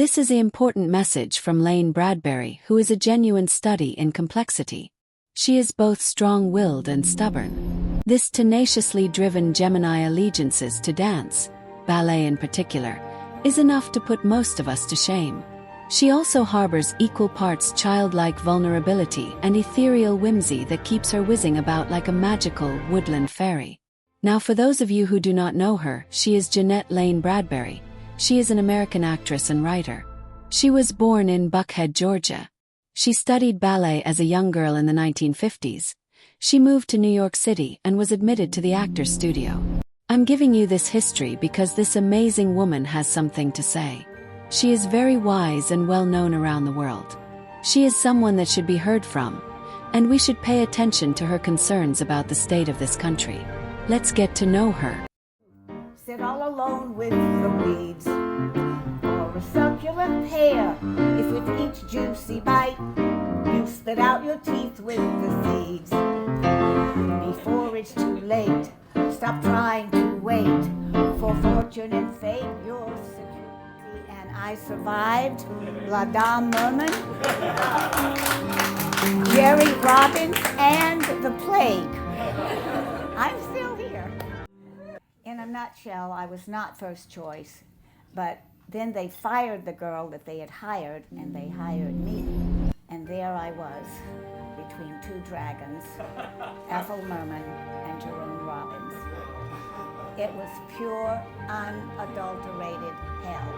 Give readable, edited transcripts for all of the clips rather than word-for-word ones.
This is an important message from Lane Bradbury, who is a genuine study in complexity. She is both strong-willed and stubborn. This tenaciously driven Gemini allegiances to dance, ballet in particular, is enough to put most of us to shame. She also harbors equal parts childlike vulnerability and ethereal whimsy that keeps her whizzing about like a magical woodland fairy. Now, for those of you who do not know her, she is Jeanette Lane Bradbury. She is an American actress and writer. She was born in Buckhead, Georgia. She studied ballet as a young girl in the 1950s. She moved to New York City and was admitted to the Actors Studio. I'm giving you this history because this amazing woman has something to say. She is very wise and well known around the world. She is someone that should be heard from, and we should pay attention to her concerns about the state of this country. Let's get to know her. Sit all alone with the weeds, or a succulent pear. If with each juicy bite you spit out your teeth with the seeds. Before it's too late, stop trying to wait for fortune and fate. Your security and I survived La Dame Merman, Jerry Robbins, and the plague. I'm still here. In a nutshell, I was not first choice, but then they fired the girl that they had hired, and they hired me. And there I was, between two dragons, Ethel Merman and Jerome Robbins. It was pure, unadulterated hell.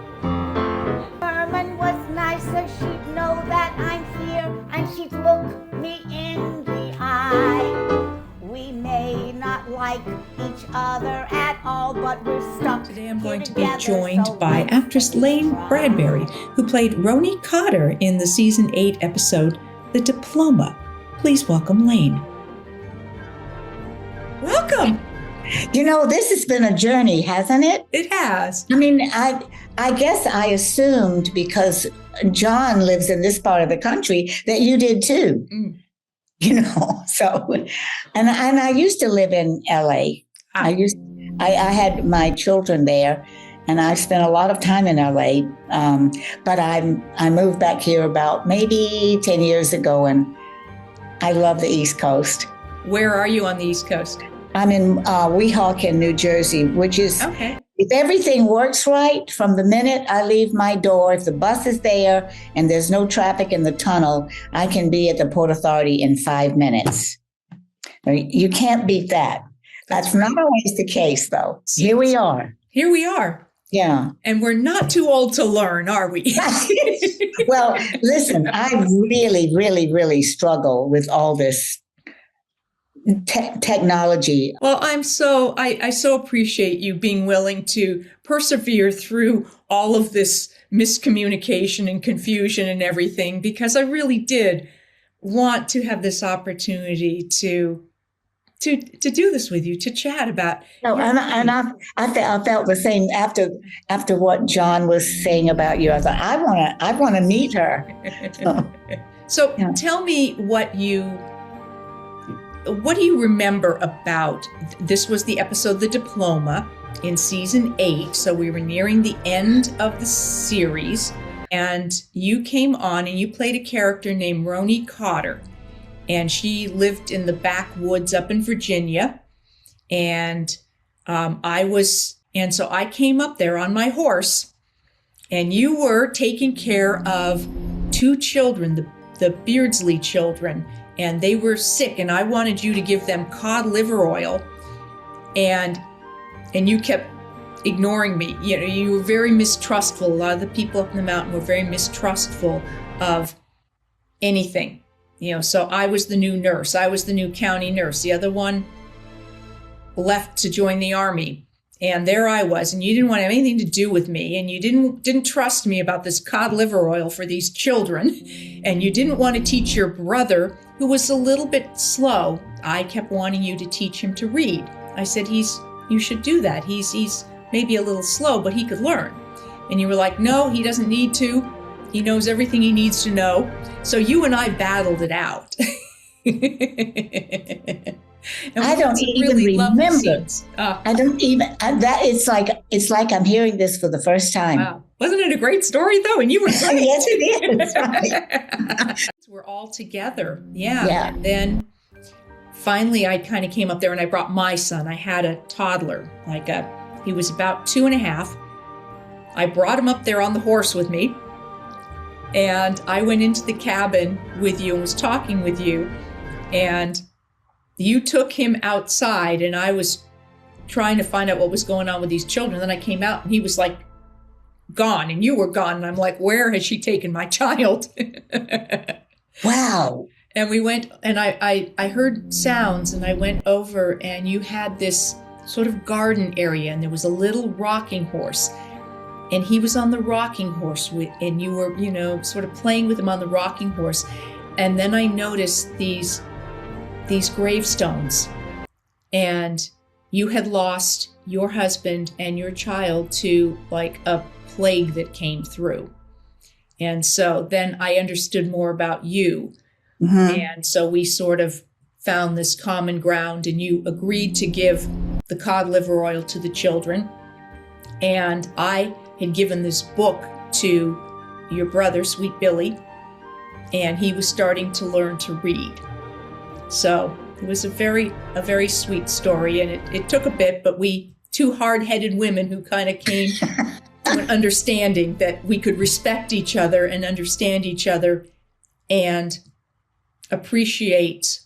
Merman was nicer, she'd know that I'm here, and she'd look me in the eye. We may not like each other at all, but we're stuck. Today I'm going to be joined by actress Lane Bradbury, who played Roni Cotter in the season 8 episode, The Diploma. Please welcome Lane. Welcome. You know, this has been a journey, hasn't it? It has. I mean, I guess I assumed because John lives in this part of the country that you did too. You know, so, and I used to live in LA. I had my children there, and I spent a lot of time in LA. But I moved back here about maybe 10 years ago, and I love the East Coast. Where are you on the East Coast? I'm in Weehawken, New Jersey, which is, okay. If everything works right, from the minute I leave my door, if the bus is there and there's no traffic in the tunnel, I can be at the Port Authority in 5 minutes. You can't beat that. That's not always the case, though. Here we are. Here we are. Yeah. And we're not too old to learn, are we? Well, listen, I really, really, really struggle with all this technology. Well, I so appreciate you being willing to persevere through all of this miscommunication and confusion and everything, because I really did want to have this opportunity to do this with you, to chat about. No, and I felt the same after what John was saying about you. I thought I want to meet her. So yeah. Tell me what do you remember about, this was the episode The Diploma in season 8, so we were nearing the end of the series, and you came on and you played a character named Roni Cotter, and she lived in the backwoods up in Virginia, and so I came up there on my horse, and you were taking care of 2 children, the Beardsley children, and they were sick, and I wanted you to give them cod liver oil, and you kept ignoring me. You know, you were very mistrustful. A lot of the people up in the mountain were very mistrustful of anything. You know, so I was the new nurse. I was the new county nurse. The other one left to join the army, and there I was, and you didn't want anything to do with me, and you didn't trust me about this cod liver oil for these children, and you didn't want to teach your brother, who was a little bit slow. I kept wanting you to teach him to read. I said, you should do that. He's maybe a little slow, but he could learn. And you were like, no, he doesn't need to. He knows everything he needs to know. So you and I battled it out. And I we had don't some even really lovely remember. scenes. I don't even that. It's like I'm hearing this for the first time. Wow. Wasn't it a great story though? And you were great. Yes, it is. Right. We're all together. Yeah. Yeah. And then finally I kind of came up there and I brought my son. I had a toddler, he was about 2.5. I brought him up there on the horse with me. And I went into the cabin with you and was talking with you. And you took him outside and I was trying to find out what was going on with these children. Then I came out and he was like gone and you were gone. And I'm like, where has she taken my child? Wow. And we went and I heard sounds and I went over and you had this sort of garden area and there was a little rocking horse. And he was on the rocking horse and you were, sort of playing with him on the rocking horse. And then I noticed these gravestones. And you had lost your husband and your child to like a plague that came through. And so then I understood more about you. Mm-hmm. And so we sort of found this common ground and you agreed to give the cod liver oil to the children. And I had given this book to your brother, Sweet Billy, and he was starting to learn to read. So it was a very sweet story, and it took a bit, but we, two hard-headed women who kind of came to an understanding that we could respect each other and understand each other and appreciate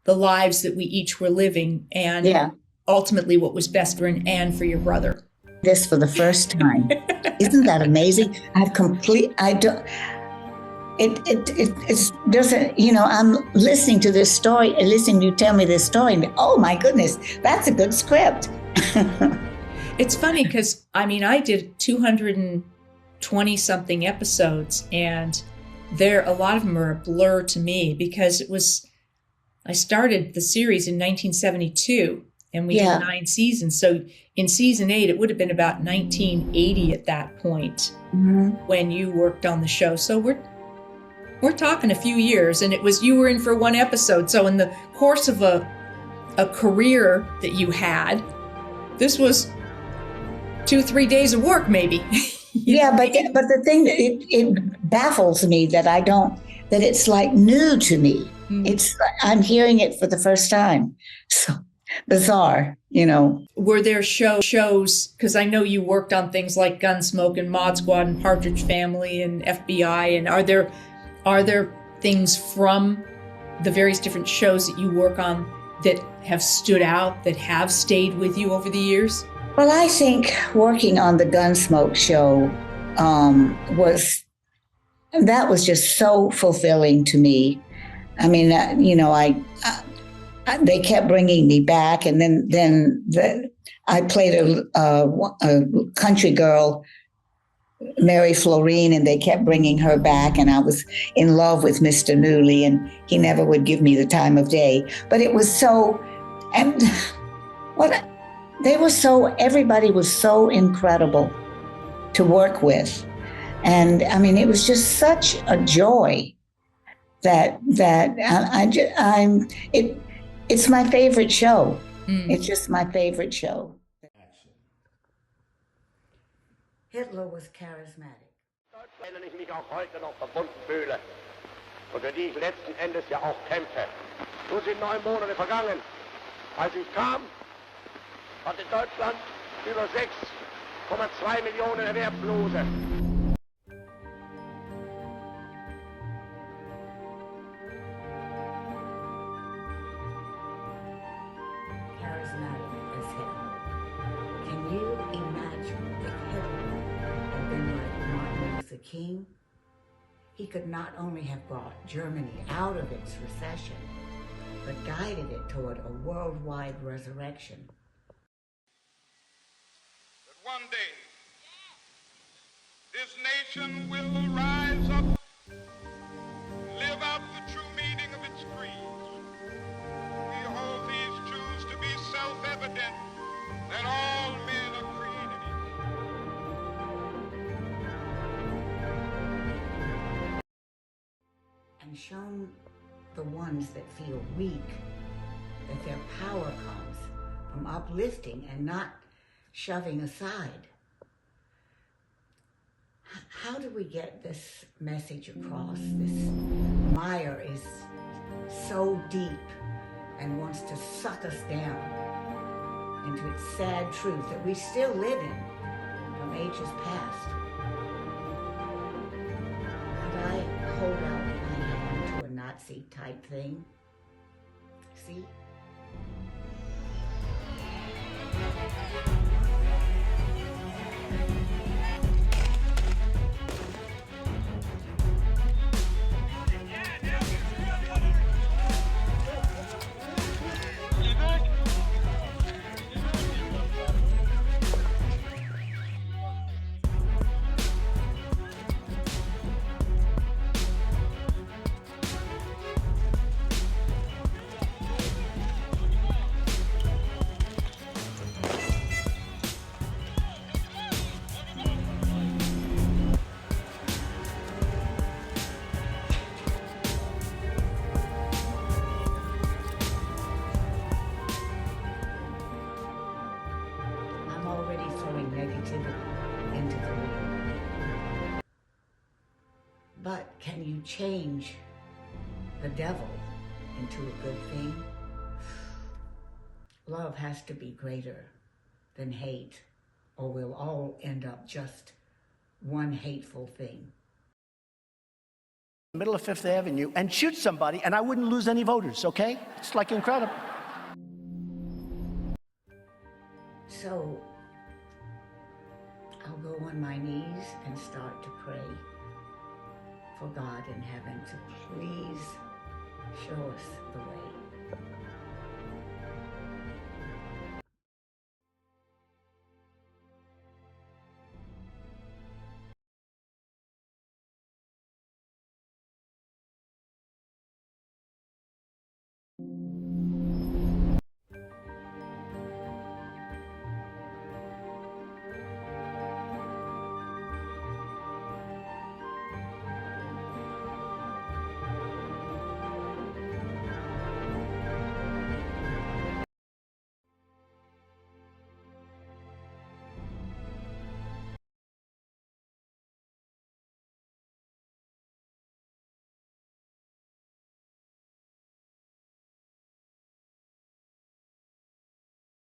the lives that we each were living and ultimately what was best for Anne for your brother. This for the first time. Isn't that amazing? It doesn't, I'm listening to this story, listening to you tell me this story, and oh my goodness, that's a good script. It's funny because, I did 220 something episodes, and a lot of them are a blur to me because I started the series in 1972. And we did 9 seasons. So in season 8, it would have been about 1980 at that point when you worked on the show. So we're talking a few years, and you were in for one episode. So in the course of a career that you had, this was 2-3 days of work, maybe. But the thing that it baffles me that it's like new to me. I'm hearing it for the first time. So bizarre, Were there shows, because I know you worked on things like Gunsmoke and Mod Squad and Partridge Family and FBI, and are there things from the various different shows that you work on that have stood out, that have stayed with you over the years? Well, I think working on the Gunsmoke show was just so fulfilling to me. They kept bringing me back, and then I played a country girl, Mary Florine, and they kept bringing her back, and I was in love with Mr. Newley, and he never would give me the time of day. But it was everybody was so incredible to work with, and it was just such a joy it's my favorite show. It's just my favorite show. Hitler was charismatic. Denen ich mich auch heute noch verbunden fühle und für die ich letzten Endes ja auch kämpfe. Nun sind 9 Monate vergangen. Als ich kam, hatte Deutschland über 6,2 Millionen Erwerbslose. King, he could not only have brought Germany out of its recession, but guided it toward a worldwide resurrection. That one day, this nation will rise up, live out the true meaning of its creed. We hold these truths to be self-evident, that all men are created and shown the ones that feel weak that their power from uplifting and not shoving aside. How do we get this message across? This mire is so deep and wants to suck us down into its sad truth that we still live in from ages past. Could I hold out my hand to a Nazi type thing? See? I'm already throwing negativity into the wheel. But can you change the devil into a good thing? Love has to be greater than hate, or we'll all end up just one hateful thing. Middle of Fifth Avenue and shoot somebody, and I wouldn't lose any voters, okay? It's like incredible. So I'll go on my knees and start to pray for God in heaven to please show us the way.